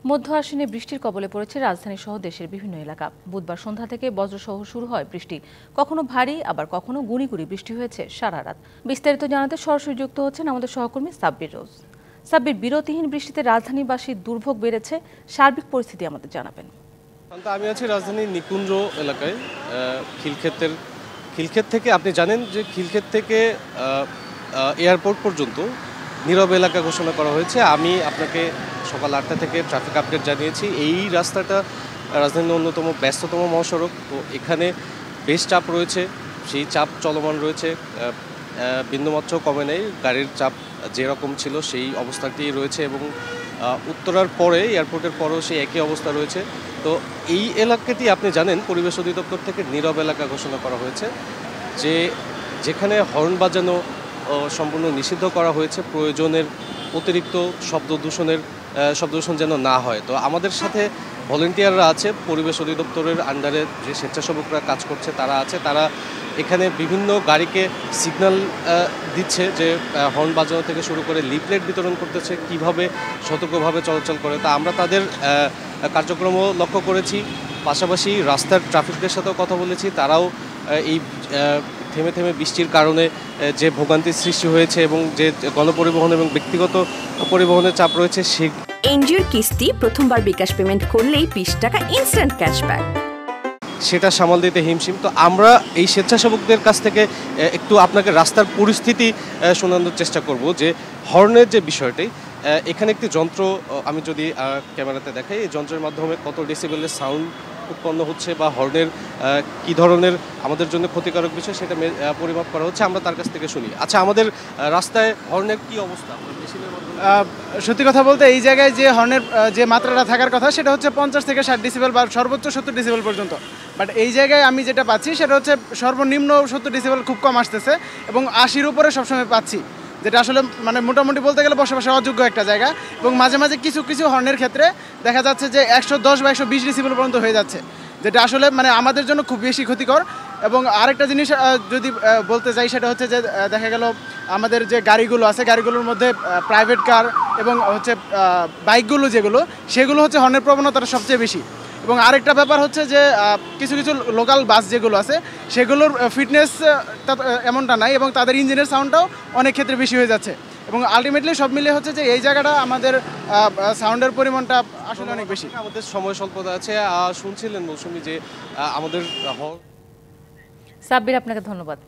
মধ্য আশ্বিনে বৃষ্টির কবলে পড়েছে রাজধানী সহ দেশের বিভিন্ন এলাকা। বুধবার সন্ধ্যা থেকে বজ্রসহ শুরু হয় বৃষ্টি। কখনো ভারী আবার কখনো গুঁড়ি বৃষ্টি হয়েছে সারা রাত। বিস্তারিত জানাতে সরাসরি যুক্ত হচ্ছেন আমাদের সহকর্মী সাব্বির রোজ। সাব্বির, বিরতিহীন বৃষ্টিতে রাজধানীবাসীর দুর্ভোগ বেড়েছে, সার্বিক পরিস্থিতি আমাদের জানাবেন। আমি আছি রাজধানীর নিকুঞ্জ এলাকায়। খিলক্ষেত থেকে আপনি জানেন যে খিলক্ষেত থেকে এয়ারপোর্ট পর্যন্ত নীরব এলাকা ঘোষণা করা হয়েছে। আমি আপনাকে সকাল 8টা থেকে ট্রাফিক আপডেট জানিয়েছি। এই রাস্তাটা রাজধানীর অন্যতম ব্যস্ততম মহাসড়ক, তো এখানে বেশ চাপ রয়েছে, সেই চাপ চলমান রয়েছে, বিন্দুমাত্র কমে নেই। গাড়ির চাপ যেরকম ছিল সেই অবস্থাতেই রয়েছে এবং উত্তরার পরে এয়ারপোর্টের পরেও সেই একই অবস্থা রয়েছে। তো এই এলাকাটি আপনি জানেন পরিবেশ অধিদপ্তর থেকে নীরব এলাকা ঘোষণা করা হয়েছে, যেখানে হর্ন বাজানো সম্পূর্ণ নিষিদ্ধ করা হয়েছে। প্রয়োজনের অতিরিক্ত শব্দ দূষণ যেন না হয়। তো আমাদের সাথে ভলেন্টিয়াররা আছে, পরিবেশ অধিদপ্তরের আন্ডারে যে স্বেচ্ছাসেবকরা কাজ করছে তারা আছে। তারা এখানে বিভিন্ন গাড়িকে সিগন্যাল দিচ্ছে যে হর্ন বাজানো থেকে শুরু করে লিফলেট বিতরণ করতেছে, কিভাবে সতর্কভাবে চলাচল করে। তা আমরা তাদের কার্যক্রমও লক্ষ্য করেছি। পাশাপাশি রাস্তার ট্রাফিকদের সাথেও কথা বলেছি। তারাও এই থেমে থেমে বৃষ্টির কারণে যে ভোগান্তির সৃষ্টি হয়েছে এবং যে গণপরিবহন এবং ব্যক্তিগত পরিবহনের চাপ রয়েছে এনজিওর কিস্তি প্রথমবার বিকাশ পেমেন্ট করলেই 20 টাকা ইনস্ট্যান্ট ক্যাশব্যাক, সেটা সামাল দিতে হিমশিম। তো আমরা এই স্বেচ্ছাসেবকদের কাছ থেকে একটু আপনাকে রাস্তার পরিস্থিতি শোনানোর চেষ্টা করব যে হর্নের যে বিষয়টি। এখানে একটি যন্ত্র আমি যদি ক্যামেরাতে দেখাই, এই যন্ত্রের মাধ্যমে কত ডেসিবেলের সাউন্ড উৎপন্ন হচ্ছে বা হর্নের কী ধরনের আমাদের জন্য ক্ষতিকারক বিষয় সেটা পরিমাপ করা হচ্ছে। আমরা তার কাছ থেকে শুনি। আচ্ছা, আমাদের রাস্তায় হর্নের কি অবস্থা? সত্যি কথা বলতে এই জায়গায় যে হর্নের যে মাত্রাটা থাকার কথা সেটা হচ্ছে 50 থেকে 60 ডেসিবেল বা সর্বোচ্চ 70 ডেসিবেল পর্যন্ত। বাট এই জায়গায় আমি যেটা পাচ্ছি সেটা হচ্ছে সর্বনিম্ন 70 ডেসিবেল খুব কম আসতেছে এবং 80-র উপরে সবসময় পাচ্ছি, যেটা আসলে মানে মোটামুটি বলতে গেলে বসবাসের অযোগ্য একটা জায়গা। এবং মাঝে মাঝে কিছু হর্নের ক্ষেত্রে দেখা যাচ্ছে যে 110 বা 120 ডেসিবেল পর্যন্ত হয়ে যাচ্ছে, যেটা আসলে মানে আমাদের জন্য খুব বেশি ক্ষতিকর। এবং আরেকটা জিনিস যদি বলতে চাই সেটা হচ্ছে যে দেখা গেল আমাদের যে গাড়িগুলো আছে গাড়িগুলোর মধ্যে প্রাইভেট কার এবং হচ্ছে বাইকগুলো সেগুলো হচ্ছে হর্নের প্রবণতাটা সবচেয়ে বেশি। এবং আরেকটা ব্যাপার হচ্ছে যে কিছু লোকাল বাস যেগুলো আছে সেগুলোর ফিটনেস এমনটা নাই এবং তাদের ইঞ্জিনের সাউন্ডটাও অনেক ক্ষেত্রে বেশি হয়ে যাচ্ছে। এবং আলটিমেটলি সব মিলিয়ে হচ্ছে যে এই জায়গাটা আমাদের সাউন্ডের পরিমাণটা আসলে অনেক বেশি। আমাদের সময় স্বল্পতা আছে। শুনছিলেন মৌসুমী যে আমাদের সাব্বির, আপনাকে ধন্যবাদ।